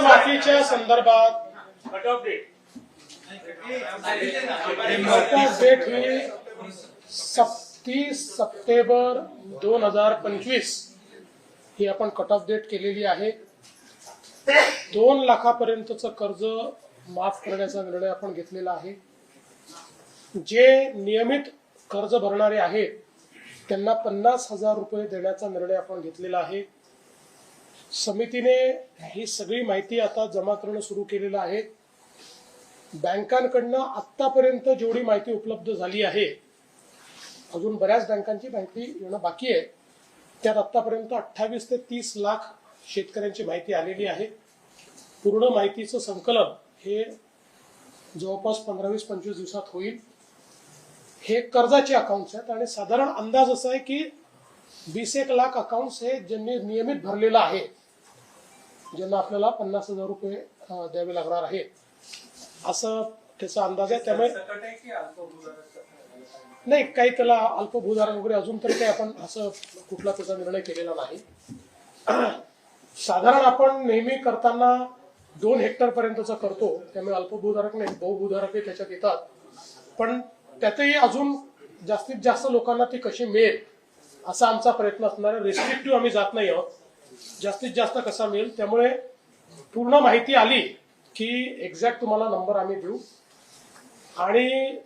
कर्जमाफीच्या संदर्भात cut off date ही 30 September 2025 ही आपण कट ऑफ डेट केलेली आहे। 2 लाखापर्यंतचं कर्ज माफ करण्याचा निर्णय आपण घेतलेला आहे। जे नियमित कर्ज भरणारे आहेत त्यांना 50,000 रुपये देण्याचा निर्णय आपण घेतलेला आहे। समितीने ही सगळी माहिती आता जमा करणं सुरू केलेलं आहे। बँकांकडनं आतापर्यंत जेवढी माहिती उपलब्ध झाली आहे, अजून बऱ्याच बँकांची माहिती येणं बाकी आहे, त्यात आतापर्यंत 28 ते 30 लाख शेतकऱ्यांची माहिती आलेली आहे। पूर्ण माहितीचं संकलन हे जवळपास 15-20-25 दिवसात होईल। हे कर्जाचे अकाउंट्स आहेत आणि साधारण अंदाज असा आहे की 20-1 लाख अकाउंट्स हे ज्यांनी नियमित भरलेलं आहे, ज्यांना आपल्याला 50,000 रुपये द्यावे लागणार आहेत, असं त्याचा अंदाज आहे। त्यामुळे नाही, काही त्याला अल्पभूधारक वगैरे अजून तरी काही आपण असं कुठला त्याचा निर्णय केलेला नाही। साधारण आपण नेहमी करताना 2 हेक्टर पर्यंतचा करतो, त्यामुळे अल्पभूधारक नाही, बहुभूधारक त्याच्यात येतात। पण त्यातही अजून जास्तीत जास्त लोकांना ती कशी मिळेल असा आमचा प्रयत्न असणार आहे। रेस्ट्रिक्टिव्ह आम्ही जात नाही आहोत, जास्तीत जास्त कसा मिळेल। त्यामुळे पूर्ण माहिती आली की एक्झॅक्ट तुम्हाला नंबर आम्ही देऊ। आणि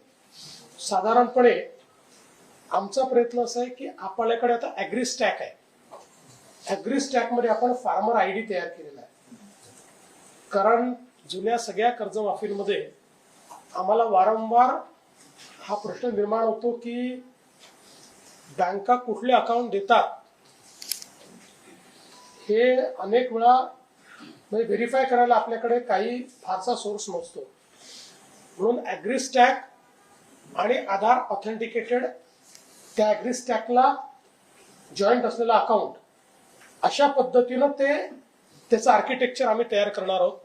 साधारणपणे आमचा प्रयत्न असा आहे की आपल्याकडे आता ॲग्री स्टॅक आहे, ॲग्री स्टॅक मध्ये आपण फार्मर आयडी तयार केलेला आहे। कारण जुन्या सगळ्या कर्जमाफींमध्ये आम्हाला वारंवार हा प्रश्न निर्माण होतो की बँका कुठले अकाउंट देतात हे अनेक वेळा म्हणजे व्हेरीफाय करायला आपल्याकडे काही फारसा सोर्स नसतो। म्हणून ॲग्री स्टॅक आणि आधार ऑथेंटिकेटेड त्या ॲग्री स्टॅकला जॉईंट असलेला अकाउंट, अशा पद्धतीनं त्याचं आर्किटेक्चर आम्ही तयार करणार आहोत।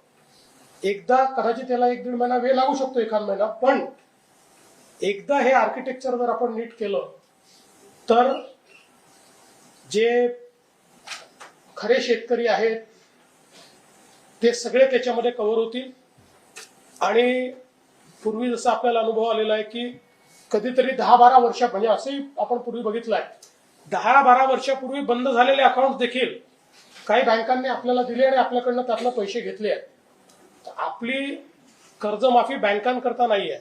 एकदा कदाचित त्याला 1-1.5 महिना वेळ लागू शकतो, एखाद महिना, पण एकदा हे आर्किटेक्चर जर आपण नीट केलं तर जे खरे शेतकरी आहेत ते सगळे त्याच्यामध्ये कव्हर होतील। आणि पूर्वी जसं आपल्याला अनुभव आलेला आहे की कधीतरी 10-12 वर्ष, म्हणजे असंही आपण पूर्वी बघितलंय, 10-12 वर्षापूर्वी बंद झालेले अकाउंट देखील काही बँकांनी आपल्याला दिले आणि आपल्याकडनं त्यातले पैसे घेतले आहेत। आपली कर्जमाफी बँकांकरता नाही आहे,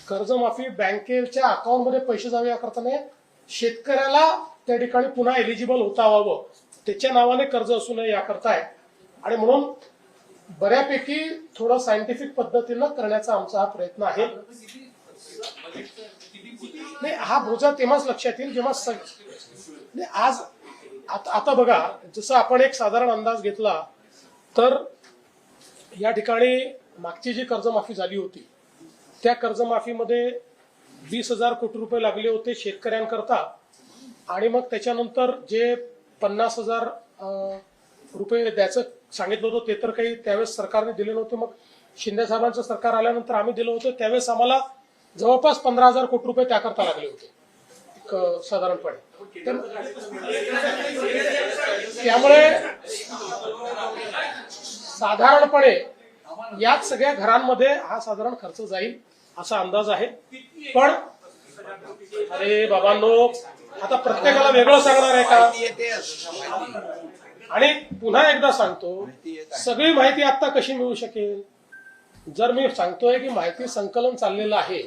कर्जमाफी बँकेच्या अकाउंटमध्ये पैसे जावे याकरता नाही, शेतकऱ्याला त्या ठिकाणी पुन्हा एलिजिबल होता व्हावं, त्याच्या नावाने कर्ज असू नये याकरता आहे। आणि म्हणून बऱ्यापैकी थोडं सायंटिफिक पद्धतीनं करण्याचा आमचा हा प्रयत्न आहे। नाही, हा बोजा तेव्हाच लक्षात येईल जेव्हा आज आता बघा, जसं आपण एक साधारण अंदाज घेतला तर या ठिकाणी मागची जी कर्जमाफी झाली होती त्या कर्जमाफीमध्ये 20,000 कोटी रुपये लागले होते शेतकऱ्यांकरता। आणि मग त्याच्यानंतर जे 50,000 रुपये द्यायचं सांगितलं होतं ते तर काही त्यावेळेस सरकारने दिले नव्हते। मग शिंदे साहेबांचं सरकार आल्यानंतर आम्ही दिलं होतं, त्यावेळेस आम्हाला जवळपास 15,000 कोटी रुपये त्याकरता लागले होते साधारणपणे। त्यामुळे साधारणपणे याच सगळ्या घरांमध्ये हा साधारण खर्च जाईल असा अंदाज आहे। पण अरे बाबांनो, आता प्रत्येकाला वेगळं सांगणार आहे का? आणि पुन्हा एकदा सांगतो, सगळी माहिती आता कशी मिळू शकेल? जर मी सांगतोय की माहिती संकलन चाललेलं आहे,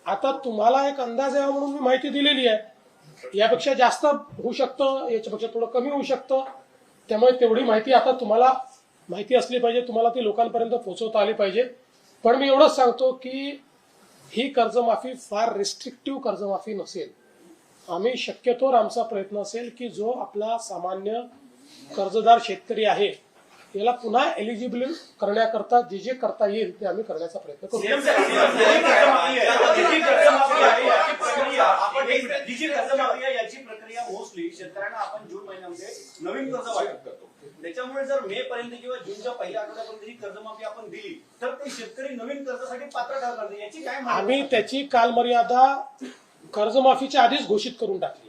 आता तुम्हाला एक अंदाज यावा म्हणून मी माहिती दिलेली आहे। यापेक्षा जास्त होऊ शकतं, याच्यापेक्षा थोडं कमी होऊ शकतं। त्यामुळे तेवढी माहिती आता तुम्हाला माहिती असली पाहिजे, तुम्हाला ती लोकांपर्यंत पोहोचवता आली पाहिजे। पण मी एवढंच सांगतो की ही कर्जमाफी फार रिस्ट्रिक्टिव्ह कर्जमाफी नसेल। आम्ही शक्यतोवर आमचा प्रयत्न असेल की जो आपला सामान्य कर्जदार शेतकरी आहे याला पुन्हा एलिजिबल करण्याकरता जे जे करता येईल ते आम्ही करण्याचा प्रयत्न करू। याची प्रक्रिया मोस्टली शेतकऱ्यांना आपण जून महिन्यामध्ये नवीन कर्ज वाटप करतो, त्याच्यामुळे जर मे पर्यंत किंवा जूनच्या पहिल्या आठवड्यापर्यंत ही कर्जमाफी आपण दिली तर ते शेतकरी नवीन कर्जासाठी पात्र ठरणार, याची काय? आम्ही त्याची कालमर्यादा कर्जमाफीच्या आधीच घोषित करून टाकली।